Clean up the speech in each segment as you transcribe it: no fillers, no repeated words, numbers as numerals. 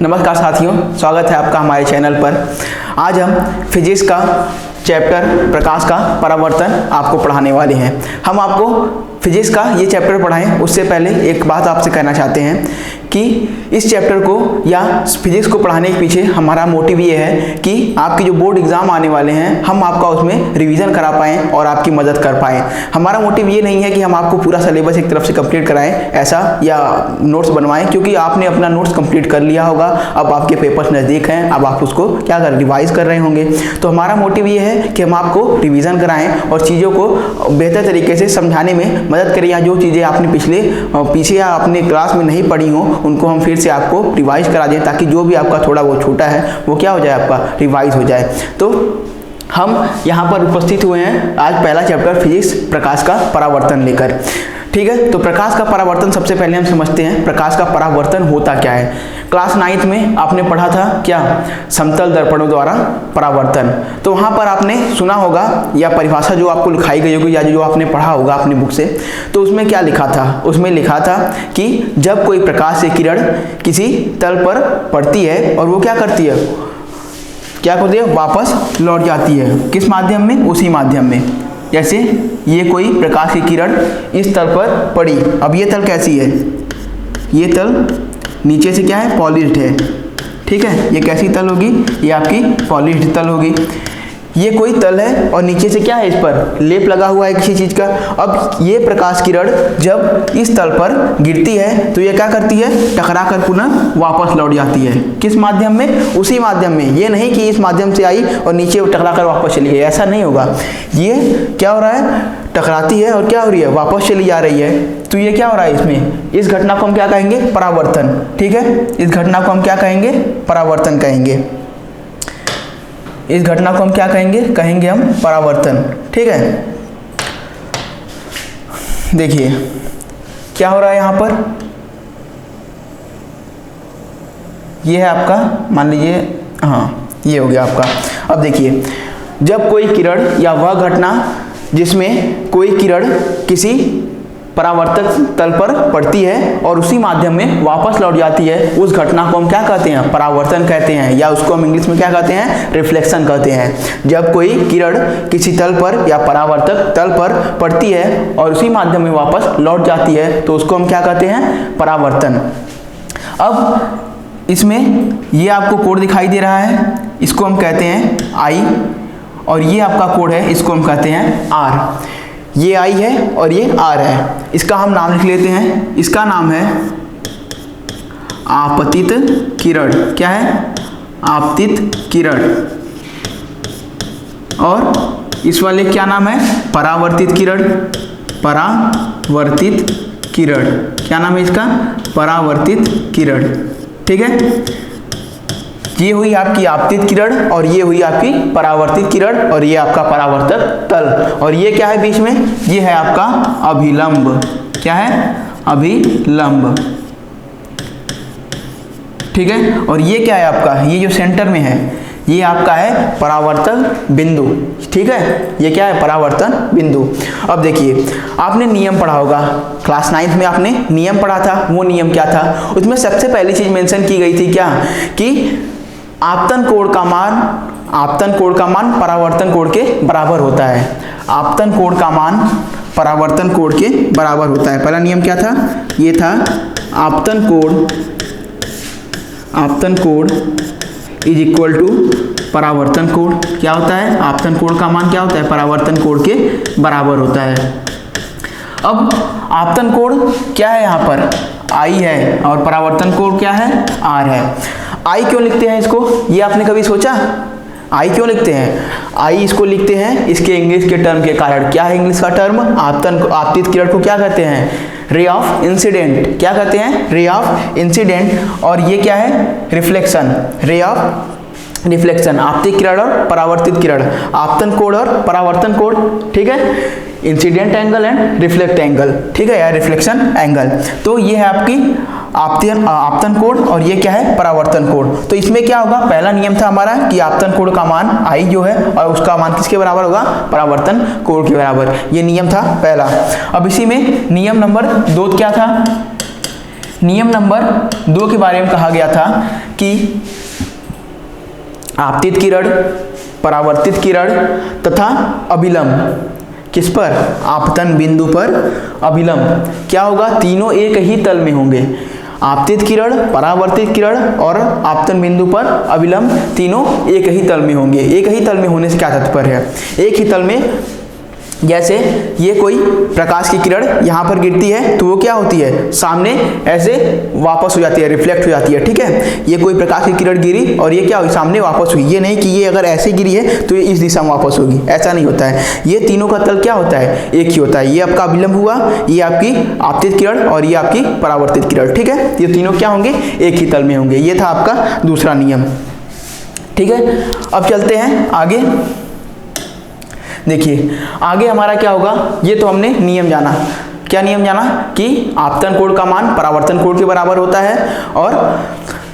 नमस्कार साथियों, स्वागत है आपका हमारे चैनल पर। आज हम फिजिक्स का चैप्टर प्रकाश का परावर्तन आपको पढ़ाने वाले हैं। हम आपको फिजिक्स का ये चैप्टर पढ़ाएं उससे पहले एक बात आपसे कहना चाहते हैं कि इस चैप्टर को या फिजिक्स को पढ़ाने के पीछे हमारा मोटिव ये है कि आपके जो बोर्ड एग्जाम आने वाले हैं हम आपका उसमें रिवीजन करा पाएँ और आपकी मदद कर पाएँ। हमारा मोटिव ये नहीं है कि हम आपको पूरा सिलेबस एक तरफ से कंप्लीट कराएं ऐसा या नोट्स बनवाएं, क्योंकि आपने अपना नोट्स कंप्लीट कर लिया होगा, अब आपके पेपर्स नज़दीक हैं, अब आप उसको क्या कर रिवाइज कर रहे होंगे। तो हमारा मोटिव ये है कि हम आपको रिवीजन कराएं और चीज़ों को बेहतर तरीके से समझाने में मदद करें, या जो चीज़ें आपने पीछे या अपने क्लास में नहीं पढ़ी हो उनको हम फिर से आपको रिवाइज करा दें, ताकि जो भी आपका थोड़ा बहुत छूटा है वो क्या हो जाए, आपका रिवाइज हो जाए। तो हम यहाँ पर उपस्थित हुए हैं आज पहला चैप्टर फिजिक्स प्रकाश का परावर्तन लेकर। ठीक है, तो प्रकाश का परावर्तन सबसे पहले हम समझते हैं प्रकाश का परावर्तन होता क्या है। क्लास 9th में आपने पढ़ा था क्या, समतल दर्पणों द्वारा परावर्तन। तो वहाँ पर आपने सुना होगा या परिभाषा जो आपको लिखाई गई होगी या जो आपने पढ़ा होगा अपनी बुक से, तो उसमें क्या लिखा था, उसमें लिखा था कि जब कोई प्रकाश से किरण किसी तल पर पड़ती है और वो क्या करती है, क्या करती है, वापस लौट जाती है। किस माध्यम में, उसी माध्यम में। जैसे ये कोई प्रकाश की किरण इस तल पर पड़ी, अब ये तल कैसी है, ये तल नीचे से क्या है, पॉलिश्ड है। ठीक है, ये कैसी तल होगी, ये आपकी पॉलिश्ड तल होगी। ये कोई तल है और नीचे से क्या है, इस पर लेप लगा हुआ है किसी चीज़ का। अब ये प्रकाश किरण जब इस तल पर गिरती है तो ये क्या करती है, टकरा कर पुनः वापस लौट जाती है। किस माध्यम में, उसी माध्यम में। ये नहीं कि इस माध्यम से आई और नीचे टकरा कर वापस चली गई, ऐसा नहीं होगा। ये क्या हो रहा है, टकराती है और क्या हो रही है, वापस चली जा रही है। तो ये क्या हो रहा है इसमें, इस घटना को हम क्या कहेंगे, परावर्तन। ठीक है, इस घटना को हम क्या कहेंगे, परावर्तन कहेंगे। इस घटना को हम क्या कहेंगे हम परावर्तन। ठीक है, देखिए क्या हो रहा है यहाँ पर, ये है आपका, मान लीजिए हाँ ये हो गया आपका। अब देखिए, जब कोई किरण या वह घटना जिसमें कोई किरण किसी परावर्तक तल पर पड़ती है और उसी माध्यम में वापस लौट जाती है, उस घटना को हम क्या कहते हैं, परावर्तन कहते हैं, या उसको हम इंग्लिश में क्या कहते हैं, रिफ्लेक्शन कहते हैं। जब कोई किरण किसी तल पर या परावर्तक तल पर पड़ती है और उसी माध्यम में वापस लौट जाती है तो उसको हम क्या कहते हैं, परावर्तन। अब इसमें ये आपको कोड दिखाई दे रहा है, इसको हम कहते हैं I, और ये आपका कोड है, इसको हम कहते हैं R। ये I है और ये R है। इसका हम नाम लिख लेते हैं, इसका नाम है आपतित किरण। क्या है, आपतित किरण। और इस वाले क्या नाम है, परावर्तित किरण। परावर्तित किरण, क्या नाम है इसका, परावर्तित किरण। ठीक है, ये हुई आपकी आपतित किरण और ये हुई आपकी परावर्तित किरण और ये आपका परावर्तक तल। और ये क्या है बीच में, ये है आपका अभिलंब। क्या है, अभिलंब। ठीक है, और ये क्या है आपका, ये जो सेंटर में है ये आपका है परावर्तन बिंदु। ठीक है, ये क्या है, परावर्तन बिंदु। अब देखिए, आपने नियम पढ़ा होगा, क्लास 9th में आपने नियम पढ़ा था। वो नियम क्या था, उसमें सबसे पहली चीज मेंशन की गई थी क्या, कि आपतन कोण का मान परावर्तन कोण के बराबर होता है। आपतन कोण का मान परावर्तन कोण के बराबर होता है। पहला नियम क्या था, ये था आपतन कोण इज इक्वल टू परावर्तन कोण। क्या होता है, आपतन कोण का मान क्या होता है, परावर्तन कोण के बराबर होता है। अब आपतन कोण क्या है, यहाँ पर I है और परावर्तन कोण क्या है, R है। I क्यों लिखते हैं इसको, ये आपने कभी सोचा, I क्यों लिखते हैं, I इसको लिखते हैं इसके इंग्लिश के टर्म के कारण। क्या है इंग्लिश का टर्म, आपतित किरण को क्या कहते हैं, रे ऑफ इंसिडेंट। क्या कहते हैं, रे ऑफ इंसिडेंट। और ये क्या है, रिफ्लेक्शन, रे ऑफ रिफ्लेक्शन। आपतित किरण और परावर्तित किरण, आपतन कोण और परावर्तन कोण। ठीक है, incident angle and reflect angle. ठीक है, या रिफ्लेक्शन एंगल। तो ये है आपकी आपतन कोण और ये क्या है, परावर्तन कोण। तो इसमें क्या होगा, पहला नियम था हमारा कि आपतन कोण का मान I जो है और उसका मान किसके बराबर होगा, परावर्तन कोण के बराबर। ये नियम था पहला। अब इसी में नियम नंबर 2 क्या था, नियम नंबर 2 के बारे में कहा गया था कि आपतित किरण, परावर्तित किरण तथा अभिलंब किस पर? आपतन बिंदु पर अभिलंब क्या होगा? तीनों एक ही तल में होंगे। आपतित किरण, परावर्तित किरण और आपतन बिंदु पर अभिलंब तीनों एक ही तल में होंगे। एक ही तल में होने से क्या तात्पर्य है? एक ही तल में, जैसे ये कोई प्रकाश की किरण यहाँ पर गिरती है तो वो क्या होती है? सामने ऐसे वापस हो जाती है, रिफ्लेक्ट हो जाती है, ठीक है। ये कोई प्रकाश की किरण गिरी और ये क्या हुई? सामने वापस हुई। ये नहीं कि ये अगर ऐसे गिरी है तो ये इस दिशा में वापस होगी, ऐसा नहीं होता है। ये तीनों का तल क्या होता है? एक ही होता है। ये आपका अभिलंब हुआ, ये आपकी आपतित किरण और ये आपकी परावर्तित किरण, ठीक है। ये तीनों क्या होंगे? एक ही तल में होंगे। ये था आपका दूसरा नियम, ठीक है। अब चलते हैं आगे। देखिए आगे हमारा क्या होगा? ये तो हमने नियम जाना। क्या नियम जाना? कि आपतन कोण का मान परावर्तन कोण के बराबर होता है और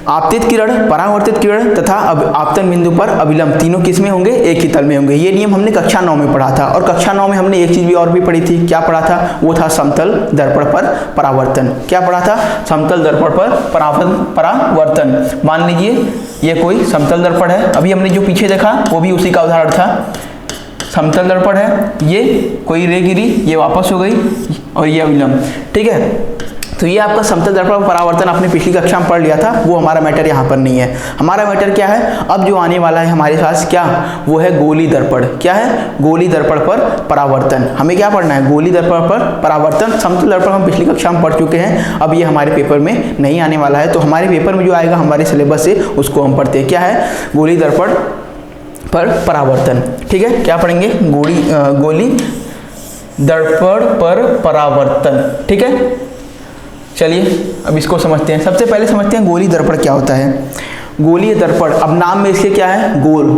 आपतित किरण, परावर्तित किरण तथा आपतन बिंदु पर अभिलंब तीनों किस में होंगे? एक ही तल में होंगे। ये नियम हमने कक्षा 9 में पढ़ा था। और कक्षा 9 में हमने एक चीज भी और भी पढ़ी थी। क्या पढ़ा था? वो था समतल दर्पण पर परावर्तन। क्या पढ़ा था? समतल दर्पण पर परावर्तन। मान लीजिए ये कोई समतल दर्पण है, अभी हमने जो पीछे देखा वो भी उसी का उदाहरण था। समतल दर्पण है, ये कोई रे गिरी, ये वापस हो गई और ये अभिलंब, ठीक है। तो ये आपका समतल दर्पण परावर्तन आपने पिछली कक्षा में पढ़ लिया था, वो हमारा मैटर यहाँ पर नहीं है। हमारा मैटर क्या है? अब जो आने वाला है हमारे पास क्या? वो है गोली दर्पण। क्या है? गोली दर्पण पर परावर्तन। हमें क्या पढ़ना है? गोली दर्पण पर परावर्तन। समतल दर्पण हम पिछली कक्षा में पढ़ चुके हैं, अब ये हमारे पेपर में नहीं आने वाला है। तो हमारे पेपर में जो आएगा हमारे सिलेबस से उसको हम पढ़ते हैं। क्या है? गोली दर्पण पर परावर्तन, ठीक है। क्या पढ़ेंगे? गोली दर्पण पर परावर्तन, ठीक है। चलिए अब इसको समझते हैं। सबसे पहले समझते हैं गोली दर्पण क्या होता है। गोलीय दर्पण, अब नाम में इसके क्या है? गोल,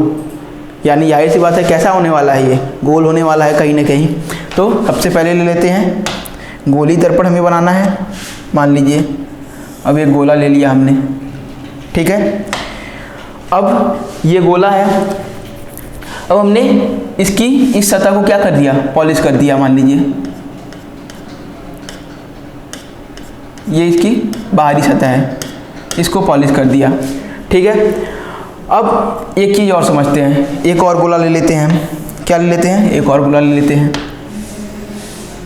यानी जाहिर सी बात है कैसा होने वाला है? ये गोल होने वाला है कहीं ना कहीं। तो सबसे पहले ले लेते हैं गोली दर्पण हमें बनाना है। मान लीजिए अब ये गोला ले लिया हमने, ठीक है। अब ये गोला है, अब हमने इसकी इस सतह को क्या कर दिया? पॉलिश कर दिया। मान लीजिए ये इसकी बाहरी सतह है, इसको पॉलिश कर दिया, ठीक है। अब एक चीज़ और समझते हैं, एक और गोला ले लेते हैं। क्या ले लेते हैं? एक और गोला ले लेते हैं।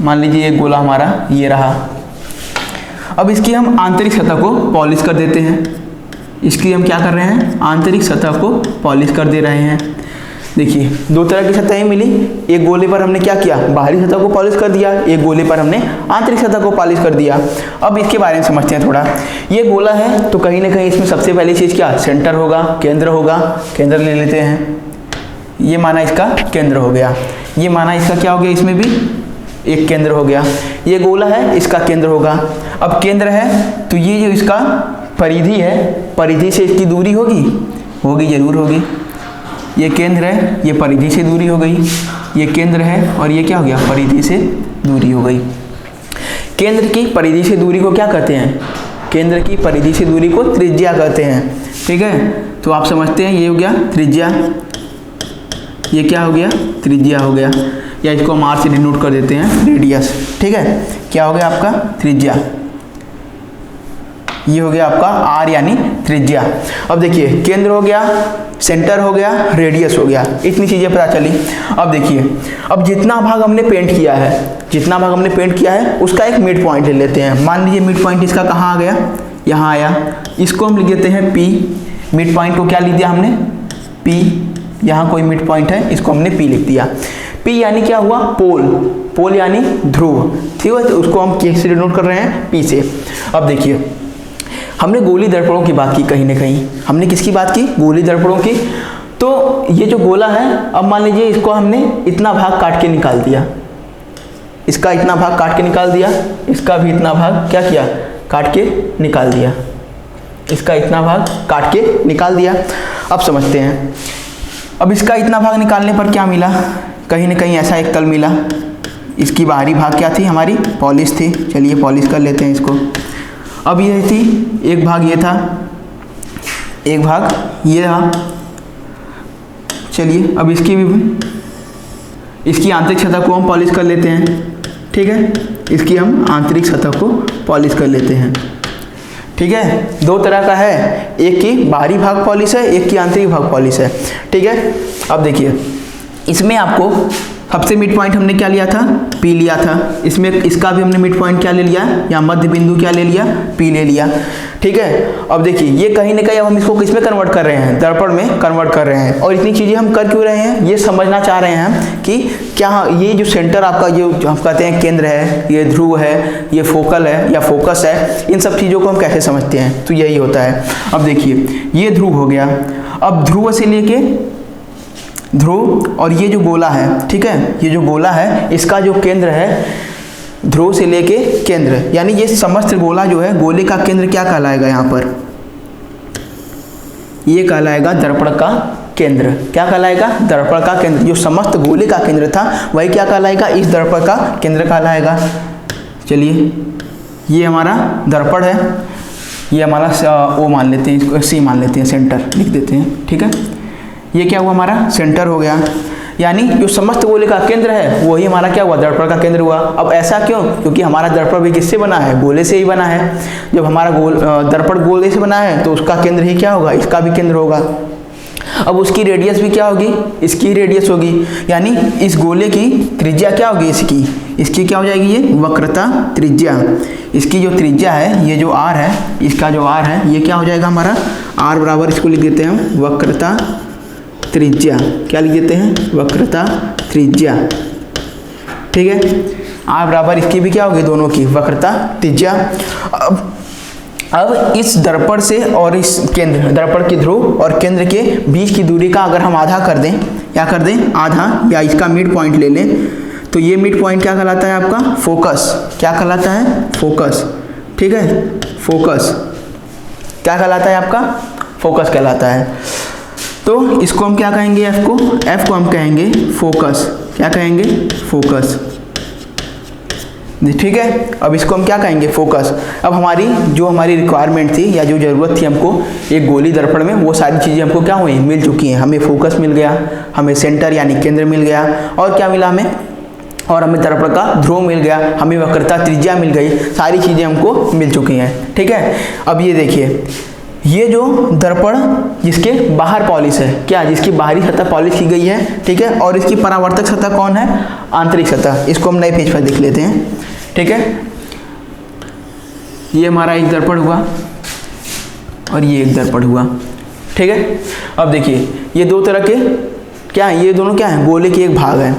मान लीजिए एक गोला हमारा ये रहा। अब इसकी हम आंतरिक सतह को पॉलिश कर देते हैं। इसकी हम क्या कर रहे हैं? आंतरिक सतह को पॉलिश कर दे रहे हैं। देखिए दो तरह की सतहें मिली। एक गोले पर हमने क्या किया? बाहरी सतह को पॉलिश कर दिया। एक गोले पर हमने आंतरिक सतह को पॉलिश कर दिया। अब इसके बारे में समझते हैं थोड़ा। ये गोला है तो कहीं ना कहीं इसमें सबसे पहली चीज़ क्या? सेंटर होगा, केंद्र होगा। केंद्र ले लेते हैं। ये माना इसका केंद्र हो गया। ये माना इसका क्या हो गया? इसमें भी एक केंद्र हो गया। ये गोला है, इसका केंद्र होगा। अब केंद्र है तो ये जो इसका परिधि है, परिधि से इसकी दूरी होगी जरूर होगी। ये केंद्र है, ये परिधि से दूरी हो गई। ये केंद्र है और ये क्या हो गया? परिधि से दूरी हो गई। केंद्र की परिधि से दूरी को क्या कहते हैं? केंद्र की परिधि से दूरी को त्रिज्या कहते हैं, ठीक है। तो आप समझते हैं ये हो गया त्रिज्या, ये क्या हो गया? त्रिज्या हो गया, या इसको हम आर से डिनोट कर देते हैं, रेडियस, ठीक है। क्या हो गया आपका? त्रिज्या। ये हो गया आपका आर यानी त्रिज्या। अब देखिए केंद्र हो गया, सेंटर हो गया, रेडियस हो गया, इतनी चीज़ें पता चली। अब देखिए अब जितना भाग हमने पेंट किया है उसका एक मिड पॉइंट ले लेते हैं। मान लीजिए मिड पॉइंट इसका कहाँ आ गया? यहाँ आया। इसको हम लिख देते हैं पी। मिड पॉइंट को क्या लिख दिया हमने? पी। यहाँ कोई मिड पॉइंट है, इसको हमने पी लिख दिया। पी यानी क्या हुआ? पोल। पोल यानी ध्रुव, ठीक है। तो उसको हम किस से डिनोट कर रहे हैं? पी से। अब देखिए हमने गोली दर्पणों की बात की, कहीं ना कहीं हमने किसकी बात की? गोली दर्पणों की। तो ये जो गोला है, अब मान लीजिए इसको हमने इतना भाग काट के निकाल दिया, इसका इतना भाग काट के निकाल दिया, इसका भी इतना भाग क्या किया? काट के निकाल दिया, इसका इतना भाग काट के निकाल दिया। अब समझते हैं, अब इसका इतना भाग निकालने पर क्या मिला? कहीं ना कहीं ऐसा एक तल मिला। इसकी बाहरी भाग क्या थी? हमारी पॉलिश थी। चलिए पॉलिश कर लेते हैं इसको। अब ये थी, एक भाग ये था, एक भाग ये रहा। चलिए अब इसकी आंतरिक सतह को हम पॉलिश कर लेते हैं, ठीक है। इसकी हम आंतरिक सतह को पॉलिश कर लेते हैं। ठीक है, दो तरह का है, एक की बाहरी भाग पॉलिश है, एक की आंतरिक भाग पॉलिश है। ठीक है, अब देखिए इसमें आपको सबसे मिड पॉइंट हमने क्या लिया था, P लिया था। इसमें इसका भी हमने मिड पॉइंट क्या ले लिया, या मध्य बिंदु क्या ले लिया, P ले लिया। ठीक है, अब देखिए ये कहीं ना कहीं अब हम इसको किस में कन्वर्ट कर रहे हैं, दर्पण में कन्वर्ट कर रहे हैं। और इतनी चीज़ें हम कर क्यों रहे हैं, ये समझना चाह रहे हैं कि क्या ये जो सेंटर आपका जो हम कहते हैं केंद्र है, ये ध्रुव है, ये फोकल है या फोकस है, इन सब चीज़ों को हम कैसे समझते हैं, तो यही होता है। अब देखिए ये ध्रुव हो गया, अब ध्रुव से लेके ध्रुव और ये जो गोला है, ठीक है, ये जो गोला है इसका जो केंद्र है ध्रुव से लेके केंद्र, यानी ये समस्त गोला जो है, गोले का केंद्र क्या कहलाएगा, यहाँ पर ये कहलाएगा दर्पण का केंद्र। क्या कहलाएगा, दर्पण का केंद्र। जो समस्त गोले का केंद्र था वही क्या कहलाएगा, इस दर्पण का केंद्र कहलाएगा। चलिए ये हमारा दर्पण है, ये हमारा ओ मान लेते हैं, इसको सी मान लेते हैं, सेंटर लिख देते हैं। ठीक है, ये क्या हुआ, हमारा सेंटर हो गया, यानी जो समस्त गोले का केंद्र है वही हमारा क्या हुआ, दर्पण का केंद्र हुआ। अब ऐसा क्यों, क्योंकि हमारा दर्पण भी किससे बना है, गोले से ही बना है। जब हमारा दर्पण गोले से बना है तो उसका केंद्र ही क्या होगा, इसका भी केंद्र होगा। अब उसकी रेडियस भी क्या होगी, इसकी रेडियस होगी, यानी इस गोले की त्रिज्या क्या होगी, इसकी क्या हो जाएगी, ये वक्रता त्रिज्या। इसकी जो त्रिज्या है, ये जो r है, इसका जो r है, ये क्या हो जाएगा हमारा r बराबर, इसको लिख देते हैं हम वक्रता त्रिज्या। क्या लिख देते हैं, वक्रता त्रिज्या। ठीक है, r बराबर इसकी भी क्या होगी, दोनों की वक्रता त्रिज्या। अब इस दर्पण से और इस केंद्र, दर्पण के ध्रुव और केंद्र के बीच की दूरी का अगर हम आधा कर दें, क्या कर दें, आधा, या इसका मिड पॉइंट ले लें, तो ये मिड पॉइंट क्या कहलाता है आपका, फोकस। क्या कहलाता है, फोकस। ठीक है, फोकस क्या कहलाता है आपका, फोकस कहलाता है। तो इसको हम क्या कहेंगे, एफ को हम कहेंगे फोकस। क्या कहेंगे, फोकस। ठीक है, अब इसको हम क्या कहेंगे, फोकस। अब हमारी रिक्वायरमेंट थी या जो ज़रूरत थी हमको एक गोली दर्पण में, वो सारी चीज़ें हमको क्या हुई, मिल चुकी हैं। हमें फोकस मिल गया, हमें सेंटर यानी केंद्र मिल गया, और क्या मिला हमें, और हमें दर्पण का ध्रुव मिल गया, हमें वक्रता त्रिज्या मिल गई, सारी चीज़ें हमको मिल चुकी हैं। ठीक है, अब ये देखिए, ये जो दर्पण जिसके बाहर पॉलिश है, क्या, जिसकी बाहरी सतह पॉलिश की गई है, ठीक है, और इसकी परावर्तक सतह कौन है, आंतरिक सतह। इसको हम नए पेज पर देख लेते हैं। ठीक है, ये हमारा एक दर्पण हुआ और ये एक दर्पण हुआ। ठीक है, अब देखिए ये दो तरह के क्या है, ये दोनों क्या है, गोले के एक भाग है।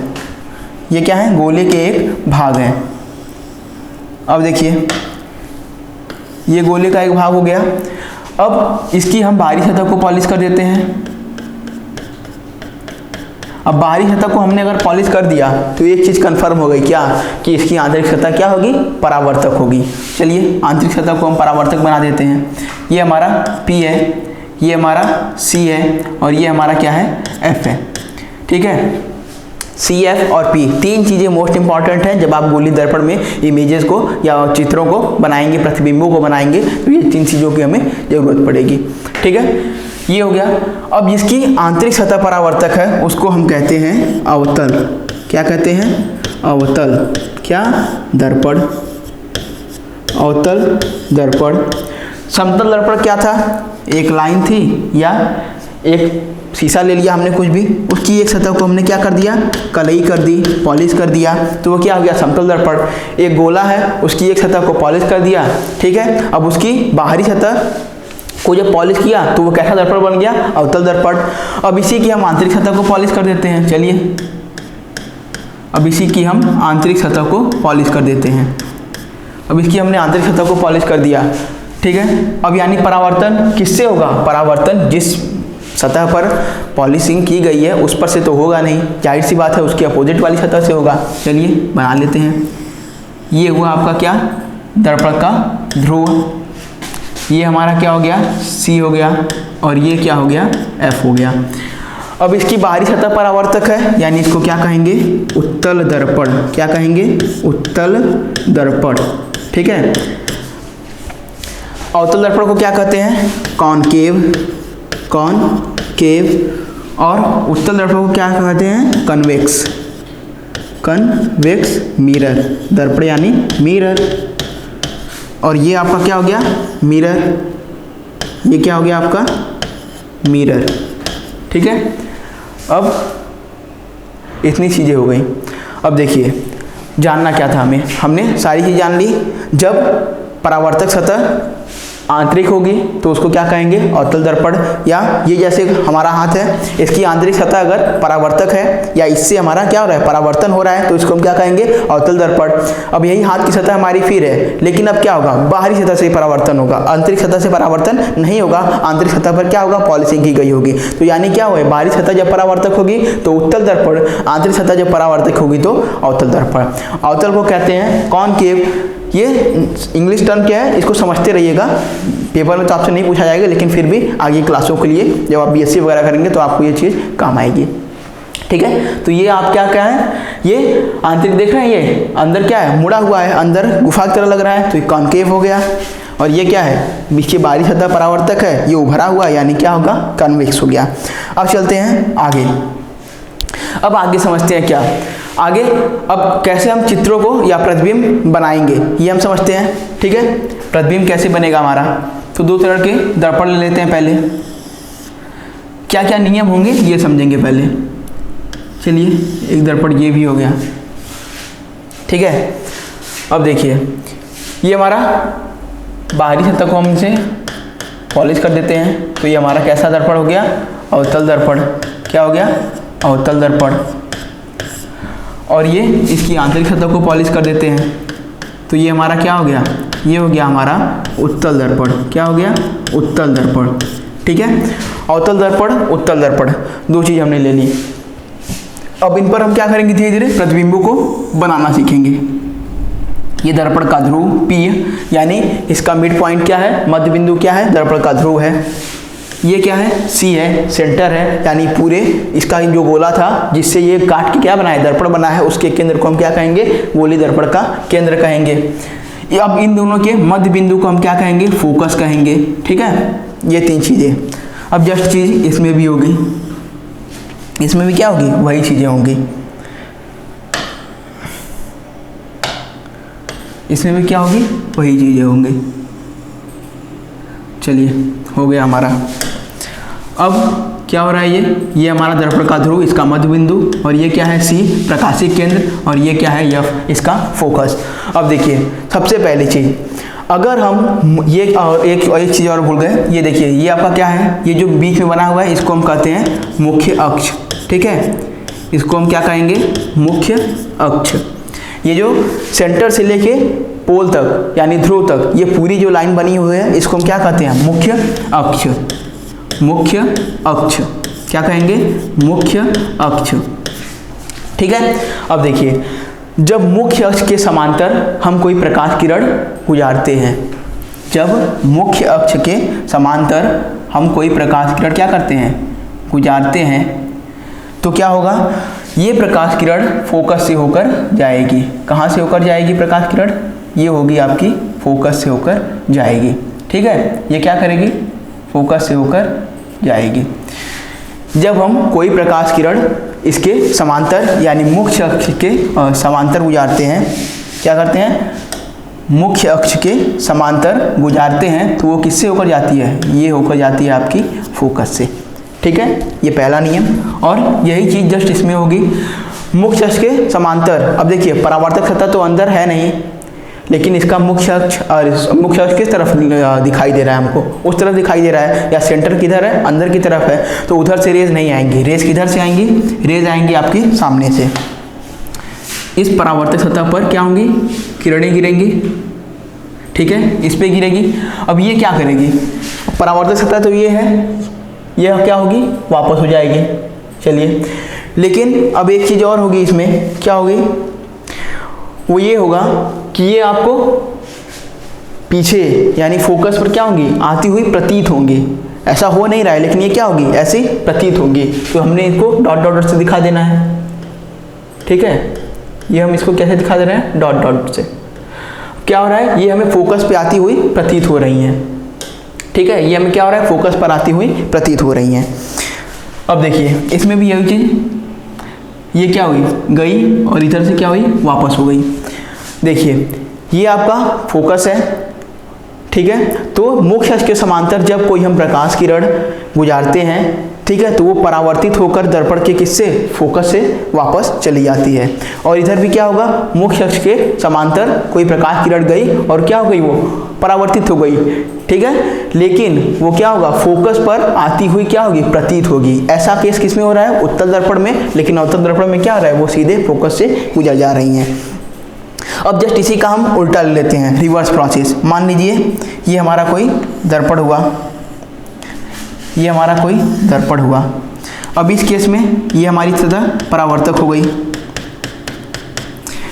ये क्या है, गोले के एक भाग है। अब देखिए ये गोले का एक भाग हो गया। अब इसकी हम बाहरी सतह को पॉलिश कर देते हैं। अब बाहरी सतह को हमने अगर पॉलिश कर दिया तो एक चीज़ कंफर्म हो गई, क्या, कि इसकी आंतरिक सतह क्या होगी, परावर्तक होगी। चलिए आंतरिक सतह को हम परावर्तक बना देते हैं। ये हमारा P है, ये हमारा C है, और ये हमारा क्या है, F है। ठीक है, C, F और P तीन चीज़ें मोस्ट इंपॉर्टेंट हैं। जब आप गोली दर्पण में इमेजेस को या चित्रों को बनाएंगे, प्रतिबिंबों को बनाएंगे, तो ये तीन चीज़ों की हमें ज़रूरत पड़ेगी। ठीक है, ये हो गया। अब जिसकी आंतरिक सतह परावर्तक है उसको हम कहते हैं अवतल। क्या कहते हैं, अवतल। क्या, दर्पण, अवतल दर्पण। समतल दर्पण क्या था, एक लाइन थी या एक शीशा ले लिया हमने कुछ भी, उसकी एक सतह को हमने क्या कर दिया, कलई कर दी, पॉलिश कर दिया, तो वो क्या हो गया, समतल दर्पण। एक गोला है, उसकी एक सतह को पॉलिश कर दिया। ठीक है, अब उसकी बाहरी सतह को जब पॉलिश किया तो वो कैसा दर्पण बन गया, अवतल दर्पण। अब इसी की हम आंतरिक सतह को पॉलिश कर देते हैं। चलिए अब इसी की हम आंतरिक सतह को पॉलिश कर देते हैं। अब इसकी हमने आंतरिक सतह को पॉलिश कर दिया। ठीक है, अब यानी परावर्तन किससे होगा, परावर्तन जिस सतह पर पॉलिशिंग की गई है उस पर से तो होगा नहीं, जाहिर सी बात है उसकी अपोजिट वाली सतह से होगा। चलिए बना लेते हैं। ये हुआ आपका क्या, दर्पण का ध्रुव। ये हमारा क्या हो गया, C हो गया, और ये क्या हो गया, F हो गया। अब इसकी बाहरी सतह परावर्तक है, यानी इसको क्या कहेंगे, उत्तल दर्पण। क्या कहेंगे, उत्तल दर्पण। ठीक है, अवतल दर्पण को क्या कहते हैं, कॉनकेव, कॉनकेव। और उत्तल दर्पण को क्या कहते हैं, कन्वेक्स, कन्वेक्स मिरर। दर्पण यानी मिरर। और ये आपका क्या हो गया, मिरर। ये क्या हो गया आपका, मिरर। ठीक है, अब इतनी चीज़ें हो गई। अब देखिए जानना क्या था हमें, हमने सारी चीज़ जान ली। जब परावर्तक सतह आंतरिक होगी तो उसको क्या कहेंगे, अवतल दर्पण। या ये जैसे हमारा हाथ है, इसकी आंतरिक सतह अगर परावर्तक है या इससे हमारा क्या हो रहा है, परावर्तन हो रहा है, तो इसको हम क्या कहेंगे, अवतल दर्पण। अब यही हाथ की सतह हमारी फिर है, लेकिन अब क्या होगा, बाहरी सतह से परावर्तन होगा, आंतरिक सतह से परावर्तन नहीं होगा। आंतरिक सतह पर क्या होगा, पॉलिशिंग की गई होगी। तो यानी क्या हुआ, बाहरी सतह जब परावर्तक होगी तो उत्तल दर्पण, आंतरिक सतह जब परावर्तक होगी तो अवतल दर्पण। अवतल को कहते हैं कॉनकेव। ये इंग्लिश टर्म क्या है, इसको समझते रहिएगा, पेपर में तो आपसे नहीं पूछा जाएगा, लेकिन फिर भी आगे क्लासों के लिए जब आप बीएससी वगैरह करेंगे तो आपको ये चीज़ काम आएगी। ठीक है, तो ये आप क्या है, ये आंतरिक देख रहे हैं, ये अंदर क्या है, मुड़ा हुआ है, अंदर गुफा की तरह लग रहा है, तो ये कॉनकेव हो गया। और ये क्या है, इसकी बाहरी सतह परावर्तक है, ये उभरा हुआ, यानी क्या होगा, कन्वेक्स हो गया। अब चलते हैं आगे। अब आगे समझते हैं क्या आगे, अब कैसे हम चित्रों को या प्रतिबिंब बनाएंगे ये हम समझते हैं। ठीक है, प्रतिबिंब कैसे बनेगा हमारा, तो दो तरह के दर्पण ले लेते हैं। पहले क्या क्या नियम होंगे ये समझेंगे पहले। चलिए, एक दर्पण ये भी हो गया। ठीक है, अब देखिए ये हमारा बाहरी सतह को हम इसे पॉलिश कर देते हैं, तो ये हमारा कैसा दर्पण हो गया, अवतल दर्पण। क्या हो गया, अवतल दर्पण। और ये इसकी आंतरिक सतह को पॉलिश कर देते हैं, तो ये हमारा क्या हो गया, ये हो गया हमारा उत्तल दर्पण। क्या हो गया, उत्तल दर्पण। ठीक है, अवतल दर्पण, उत्तल दर्पण, दो चीज़ हमने ले ली। अब इन पर हम क्या करेंगे, धीरे धीरे प्रतिबिंबों को बनाना सीखेंगे। ये दर्पण का ध्रुव P, यानी इसका मिड पॉइंट क्या है, मध्य बिंदु क्या है, दर्पण का ध्रुव है। ये क्या है, C है, सेंटर है, यानी पूरे इसका जो गोला था जिससे ये काट के क्या बनाए, दर्पण बना है, उसके केंद्र को हम क्या कहेंगे, गोली दर्पण का केंद्र कहेंगे। अब इन दोनों के मध्य बिंदु को हम क्या कहेंगे, फोकस कहेंगे। ठीक है, ये तीन चीज़ें। अब जस्ट चीज़ इसमें भी होगी, इसमें भी क्या होगी, वही चीज़ें होंगी। इसमें भी क्या होगी, वही चीज़ें होंगी। चलिए, हो गया हमारा। अब क्या हो रहा है, ये हमारा दर्पण का ध्रुव, इसका मध्य बिंदु, और ये क्या है, C प्रकाशिक केंद्र, और ये क्या है, F इसका फोकस। अब देखिए सबसे पहली चीज़, अगर हम ये एक चीज़ और भूल गए, ये देखिए ये आपका क्या है, ये जो बीच में बना हुआ है इसको हम कहते हैं मुख्य अक्ष। ठीक है, इसको हम क्या कहेंगे, मुख्य अक्ष। ये जो सेंटर से लेके पोल तक यानी ध्रुव तक ये पूरी जो लाइन बनी हुई है इसको हम क्या कहते हैं, मुख्य अक्ष। मुख्य अक्ष क्या कहेंगे, मुख्य अक्ष। ठीक है, अब देखिए जब मुख्य अक्ष के समांतर हम कोई प्रकाश किरण गुजारते हैं, जब मुख्य अक्ष के समांतर हम कोई प्रकाश किरण क्या करते हैं, गुजारते हैं, तो क्या होगा, ये प्रकाश किरण फोकस से होकर जाएगी। कहाँ से होकर जाएगी प्रकाश किरण, ये होगी आपकी फोकस से होकर जाएगी। ठीक है, ये क्या करेगी, फोकस से होकर जाएगी। जब हम कोई प्रकाश किरण इसके समांतर यानी मुख्य अक्ष के समांतर गुजारते हैं, क्या करते हैं, मुख्य अक्ष के समांतर गुजारते हैं, तो वो किससे होकर जाती है, ये होकर जाती है आपकी फोकस से। ठीक है, ये पहला नियम। और यही चीज़ जस्ट इसमें होगी, मुख्य अक्ष के समांतर। अब देखिए परावर्तक सतह तो अंदर है नहीं, लेकिन इसका मुख्य अक्ष किस तरफ दिखाई दे रहा है, हमको उस तरफ दिखाई दे रहा है, या सेंटर किधर है, अंदर की तरफ है, तो उधर से रेज नहीं आएंगी। रेज किधर से आएंगी, रेज आएंगी आपके सामने से। इस परावर्तक सतह पर क्या होंगी, किरणें गिरेंगी। ठीक है, इस पे गिरेगी। अब ये क्या करेगी, परावर्तक सतह तो ये है, यह क्या होगी, वापस हो जाएगी। चलिए, लेकिन अब एक चीज़ और होगी इसमें, क्या होगी, वो ये होगा कि ये आपको पीछे यानी फोकस पर क्या होंगी, आती हुई प्रतीत होंगी। ऐसा हो नहीं रहा है, लेकिन ये क्या होगी, ऐसी प्रतीत होंगी। तो हमने इसको डॉट डॉट से दिखा देना है। ठीक है, ये हम इसको कैसे दिखा दे रहे हैं, डॉट डॉट से। क्या हो रहा है, ये हमें फोकस पे आती हुई प्रतीत हो रही हैं। ठीक है, ये हमें क्या हो रहा है, फोकस पर आती हुई प्रतीत हो रही हैं। अब देखिए इसमें भी यही चीज़, ये क्या हुई, गई, और इधर से क्या हुई, वापस हो गई। देखिए ये आपका फोकस है, ठीक है। तो मुख्य अक्ष के समांतर जब कोई हम प्रकाश किरण गुजारते हैं, ठीक है, तो वो परावर्तित होकर दर्पण के किससे, फोकस से वापस चली जाती है। और इधर भी क्या होगा, मुख्य अक्ष के समांतर कोई प्रकाश किरण गई और क्या हो गई, वो परावर्तित हो गई, ठीक है, लेकिन वो क्या होगा, फोकस पर आती हुई क्या होगी, प्रतीत होगी। ऐसा केस किसमें हो रहा है, उत्तल दर्पण में, लेकिन अवतल दर्पण में क्या हो रहा है, वो सीधे फोकस से गुजर जा रही हैं। अब जस्ट इसी का हम उल्टा ले लेते हैं, रिवर्स प्रोसेस। मान लीजिए ये हमारा कोई दर्पण हुआ, ये हमारा कोई दर्पण हुआ। अब इस केस में ये हमारी सतह परावर्तक हो गई,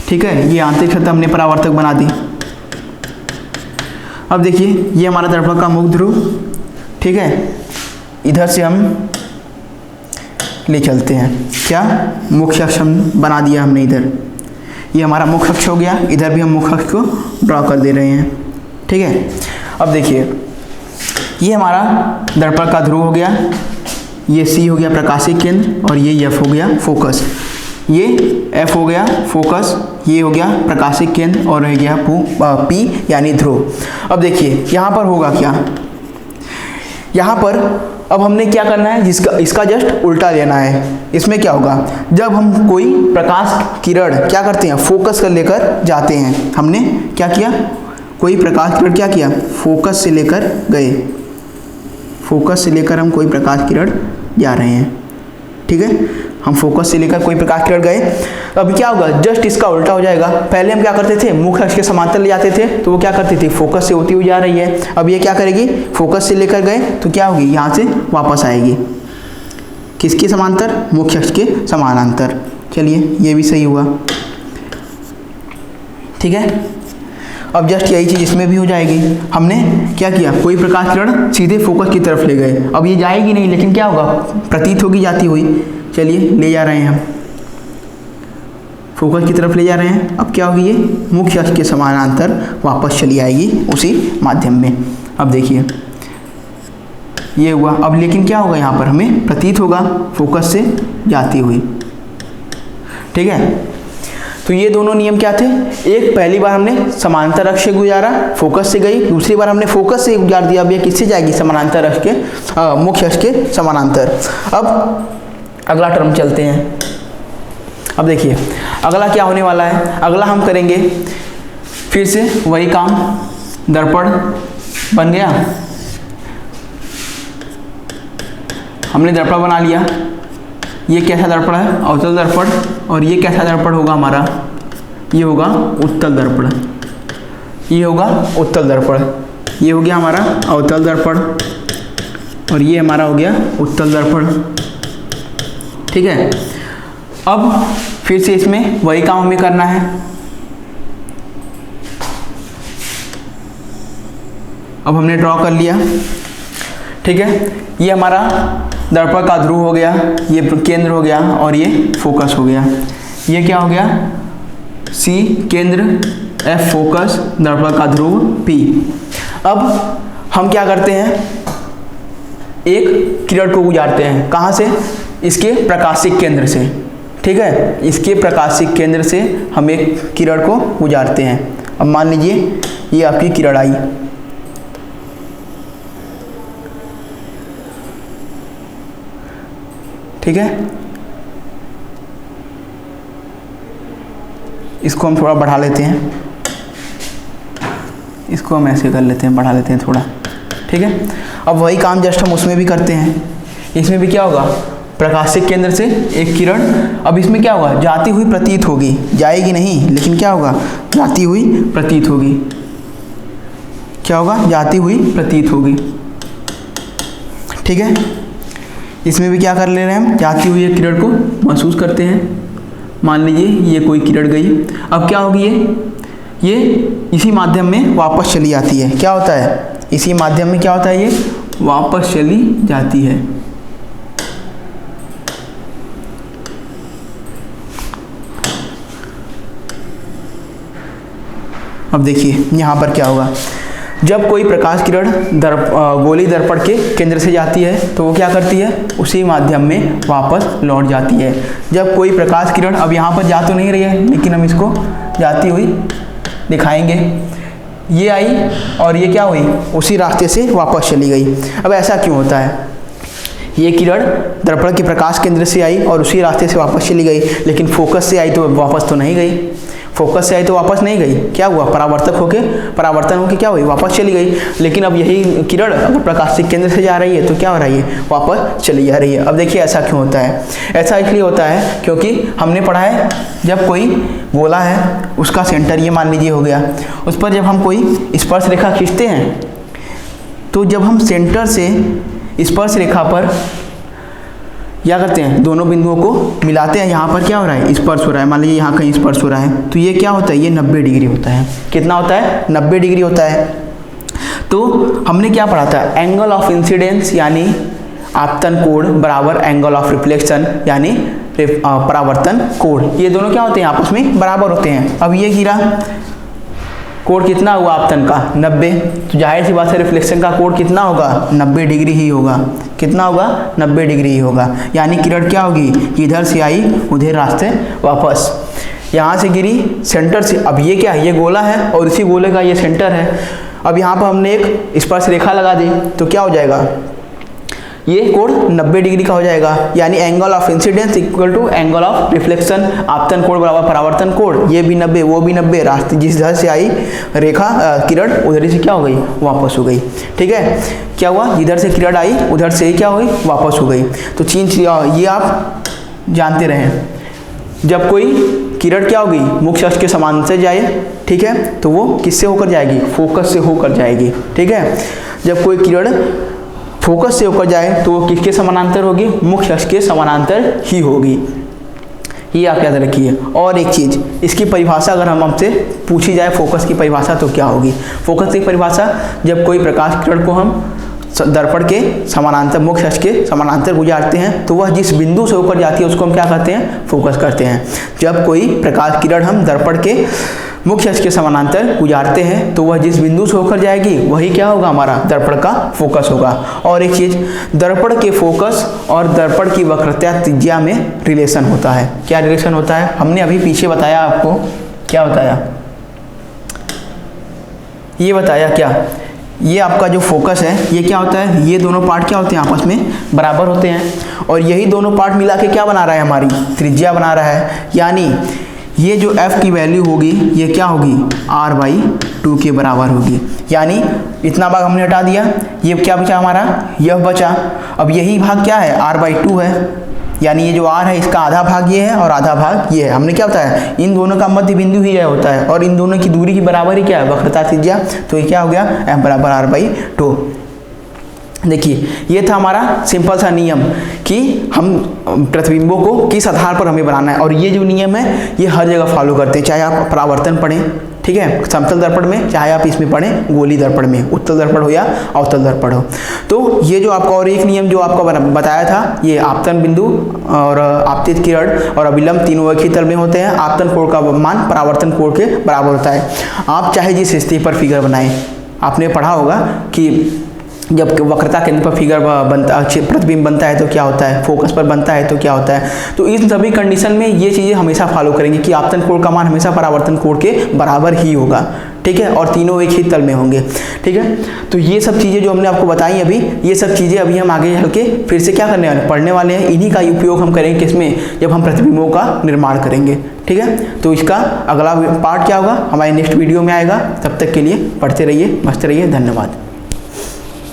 ठीक है, ये आंतरिक सतह हमने परावर्तक बना दी। अब देखिए ये हमारा दर्पण का मुख ध्रुव, ठीक है, इधर से हम ले चलते हैं, क्या, मुख्य अक्ष हम बना दिया हमने इधर, ये हमारा मुख्य अक्ष हो गया, इधर भी हम मुख्य अक्ष को ड्रॉ कर दे रहे हैं, ठीक है। अब देखिए ये हमारा दर्पण का ध्रुव हो गया, ये C हो गया प्रकाशिक केंद्र, और ये F हो गया फोकस, ये F हो गया फोकस, ये हो गया प्रकाशिक केंद्र, और रह गया P यानी ध्रुव। अब देखिए यहाँ पर होगा क्या, यहाँ पर अब हमने क्या करना है, इसका जस्ट उल्टा लेना है। इसमें क्या होगा, जब हम कोई प्रकाश किरण क्या करते हैं, फोकस कर लेकर जाते हैं, हमने क्या किया, कोई प्रकाश किरण क्या किया, फोकस से लेकर गए, फोकस से लेकर हम कोई प्रकाश किरण जा रहे हैं, ठीक है, हम फोकस से लेकर कोई प्रकाश किरण गए। अब क्या होगा, जस्ट इसका उल्टा हो जाएगा। पहले हम क्या करते थे, मुख्य अक्ष के समांतर ले जाते थे, तो वो क्या करती थी, फोकस से होती हुई जा रही है। अब ये क्या करेगी, फोकस से लेकर गए तो क्या होगी, यहाँ से वापस आएगी, किसके समांतर, मुख्य अक्ष के समानांतर। चलिए ये भी सही हुआ, ठीक है। अब जस्ट यही चीज़ इसमें भी हो जाएगी। हमने क्या किया, कोई प्रकाश किरण सीधे फोकस की तरफ ले गए, अब ये जाएगी नहीं, लेकिन क्या होगा, प्रतीत होगी जाती हुई। चलिए ले जा रहे हैं हम, फोकस की तरफ ले जा रहे हैं। अब क्या होगी, ये मुख्य अक्ष के समानांतर वापस चली आएगी उसी माध्यम में। अब देखिए ये हुआ। अब लेकिन क्या होगा, यहाँ पर हमें प्रतीत होगा फोकस से जाती हुई, ठीक है। तो ये दोनों नियम क्या थे, एक पहली बार हमने समानांतर अक्ष से गुजारा, फोकस से गई, दूसरी बार हमने फोकस से गुजार दिया, अब ये किससे जाएगी, समानांतर अक्ष के, मुख्य अक्ष के समानांतर। अब अगला टर्म चलते हैं। अब देखिए अगला क्या होने वाला है, अगला हम करेंगे फिर से वही काम, दर्पण बन गया, हमने दर्पण बना लिया, ये कैसा दर्पण है, अवतल दर्पण, और ये कैसा दर्पण होगा हमारा, ये होगा उत्तल दर्पण, ये होगा उत्तल दर्पण, ये हो गया हमारा अवतल दर्पण, और ये हमारा हो गया उत्तल दर्पण, ठीक है। अब फिर से इसमें वही काम हमें करना है। अब हमने ड्रॉ कर लिया, ठीक है, ये हमारा दर्पण का ध्रुव हो गया, ये केंद्र हो गया, और ये फोकस हो गया। ये क्या हो गया, C केंद्र, F फोकस, दर्पण का ध्रुव P। अब हम क्या करते हैं, एक किरण को गुजारते हैं, कहाँ से, इसके प्रकाशिक केंद्र से, ठीक है, इसके प्रकाशिक केंद्र से हम एक किरण को गुजारते हैं। अब मान लीजिए ये आपकी किरण आई, ठीक है, इसको हम थोड़ा बढ़ा लेते हैं, इसको हम ऐसे कर लेते हैं, बढ़ा लेते हैं थोड़ा, ठीक है। अब वही काम जस्ट हम उसमें भी करते हैं। इसमें भी क्या होगा, प्रकाशिक केंद्र से एक किरण, अब इसमें क्या होगा, जाती हुई प्रतीत होगी, जाएगी नहीं, लेकिन क्या होगा, जाती हुई प्रतीत होगी, क्या होगा, जाती हुई प्रतीत होगी, ठीक है। इसमें भी क्या कर ले रहे हैं हम, जाती हुई एक किरण को महसूस करते हैं। मान लीजिए ये कोई किरण गई, अब क्या होगी, ये इसी माध्यम में वापस चली जाती है, क्या होता है, इसी माध्यम में क्या होता है, ये वापस चली जाती है। अब देखिए यहाँ पर क्या होगा, जब कोई प्रकाश किरण गोली दर्पण के केंद्र से जाती है तो वो क्या करती है, उसी माध्यम में वापस लौट जाती है। जब कोई प्रकाश किरण अब यहाँ पर जा तो नहीं रही है, लेकिन हम इसको जाती हुई दिखाएंगे, ये आई और ये क्या हुई, उसी रास्ते से वापस चली गई। अब ऐसा क्यों होता है, ये किरण दर्पण के प्रकाश केंद्र से आई और उसी रास्ते से वापस चली गई, लेकिन फोकस से आई तो वापस तो नहीं गई, फोकस से आई तो वापस नहीं गई, क्या हुआ, परावर्तन होके क्या हुई, वापस चली गई। लेकिन अब यही किरण अगर प्रकाशिक केंद्र से जा रही है तो क्या हो रही है, वापस चली जा रही है। अब देखिए ऐसा क्यों होता है, ऐसा इसलिए होता है क्योंकि हमने पढ़ा है जब कोई गोला है उसका सेंटर ये मान लीजिए हो गया, उस पर जब हम कोई स्पर्श रेखा खींचते हैं तो जब हम सेंटर से स्पर्श रेखा पर क्या करते हैं, दोनों बिंदुओं को मिलाते हैं, यहाँ पर क्या हो रहा है, स्पर्श हो रहा है, मान लीजिए यहाँ कहीं स्पर्श हो रहा है, तो ये क्या होता है, ये 90 डिग्री होता है। कितना होता है, 90 डिग्री होता है। तो हमने क्या पढ़ा था, एंगल ऑफ इंसिडेंस यानी आपतन कोण बराबर एंगल ऑफ रिफ्लेक्शन यानी परावर्तन कोण, ये दोनों क्या होते हैं, आपस में बराबर होते हैं। अब ये गिरा, कोण कितना हुआ आपतन का, 90, तो जाहिर सी बात है रिफ्लेक्शन का कोण कितना होगा, 90 डिग्री ही होगा। कितना होगा, 90 डिग्री ही होगा। यानी किरण क्या होगी, इधर से आई उधर रास्ते वापस, यहाँ से गिरी सेंटर से, अब ये क्या है, ये गोला है और इसी गोले का ये सेंटर है। अब यहाँ पर हमने एक स्पर्श रेखा लगा दी तो क्या हो जाएगा, ये कोण 90 डिग्री का हो जाएगा। यानी angle of incidence equal to angle of reflection, आपतन कोण बराबर परावर्तन कोण, ये भी 90 वो भी 90, रास्ते जिस तरह से आई रेखा किरण उधर से क्या हो गई, वापस हो गई। ठीक है, क्या हुआ, जिधर से किरण आई उधर से क्या हो गई, वापस हो गई। तो चीज ये आप जानते रहें, जब कोई किरण क्या होगी, मुख्य अक्ष के समानांतर जाए, ठीक है, तो वो किससे होकर जाएगी, फोकस से होकर जाएगी। ठीक है, जब कोई किरण फोकस से होकर जाए तो वो किसके समानांतर होगी, मुख्य अक्ष के समानांतर ही होगी। ये आप याद रखिए। और एक चीज, इसकी परिभाषा अगर हम हमसे पूछी जाए फोकस की परिभाषा तो क्या होगी, फोकस की परिभाषा, जब कोई प्रकाश किरण को हम दर्पण के समानांतर, मुख्य अक्ष के समानांतर गुजारते हैं तो वह जिस बिंदु से होकर जाती है उसको हम क्या करते हैं, फोकस करते हैं। जब कोई प्रकाश किरण हम दर्पण के मुख्य अक्ष के समानांतर गुजारते हैं तो वह जिस बिंदु से होकर जाएगी वही क्या होगा, हमारा दर्पण का फोकस होगा। और एक चीज, दर्पण के फोकस और दर्पण की वक्रता त्रिज्या में रिलेशन होता है। क्या रिलेशन होता है, हमने अभी पीछे बताया आपको, क्या बताया, ये बताया क्या, ये आपका जो फोकस है ये क्या होता है, ये दोनों पार्ट क्या होते हैं, आपस में बराबर होते हैं, और यही दोनों पार्ट मिला के क्या बना रहा है, हमारी त्रिज्या बना रहा है। यानी ये जो f की वैल्यू होगी ये क्या होगी, r/2 के बराबर होगी। यानी इतना भाग हमने हटा दिया, ये क्या बचा हमारा, यह बचा। अब यही भाग क्या है, r/2 है, यानी ये जो r है इसका आधा भाग ये है और आधा भाग ये है। हमने क्या बताया, इन दोनों का मध्य बिंदु ही यह होता है और इन दोनों की दूरी की बराबर ही क्या है, वक्रता त्रिज्या। तो ये क्या हो गया, f बराबर r/2। देखिए ये था हमारा सिंपल सा नियम कि हम प्रतिबिंबों को किस आधार पर हमें बनाना है, और ये जो नियम है ये हर जगह फॉलो करते हैं, चाहे आप परावर्तन पढ़ें, ठीक है, समतल दर्पण में, चाहे आप इसमें पढ़ें गोली दर्पण में, उत्तल दर्पण हो या अवतल दर्पण हो। तो ये जो आपका और एक नियम जो आपका बताया था, ये आपतन बिंदु और आपतित किरण और अभिलंब तीनों एक ही तल में होते हैं। आपतन कोण का मान परावर्तन कोण के बराबर होता है। आप चाहे जिस स्थिति पर फिगर बनाएं, आपने पढ़ा होगा कि जब वक्रता केंद्र पर फिगर बनता, प्रतिबिंब बनता है तो क्या होता है, फोकस पर बनता है तो क्या होता है। तो इन सभी कंडीशन में ये चीज़ें हमेशा फॉलो करेंगे कि आपतन कोण का मान हमेशा परावर्तन कोण के बराबर ही होगा, ठीक है, और तीनों एक ही तल में होंगे, ठीक है। तो ये सब चीज़ें जो हमने आपको बताई अभी, ये सब चीज़ें अभी हम आगे चल के फिर से क्या करने वाले, पढ़ने वाले हैं। इन्हीं का उपयोग हम करेंगे किसमें, जब हम प्रतिबिंबों का निर्माण करेंगे, ठीक है। तो इसका अगला पार्ट क्या होगा, हमारे नेक्स्ट वीडियो में आएगा। तब तक के लिए पढ़ते रहिए, मस्त रहिए, धन्यवाद।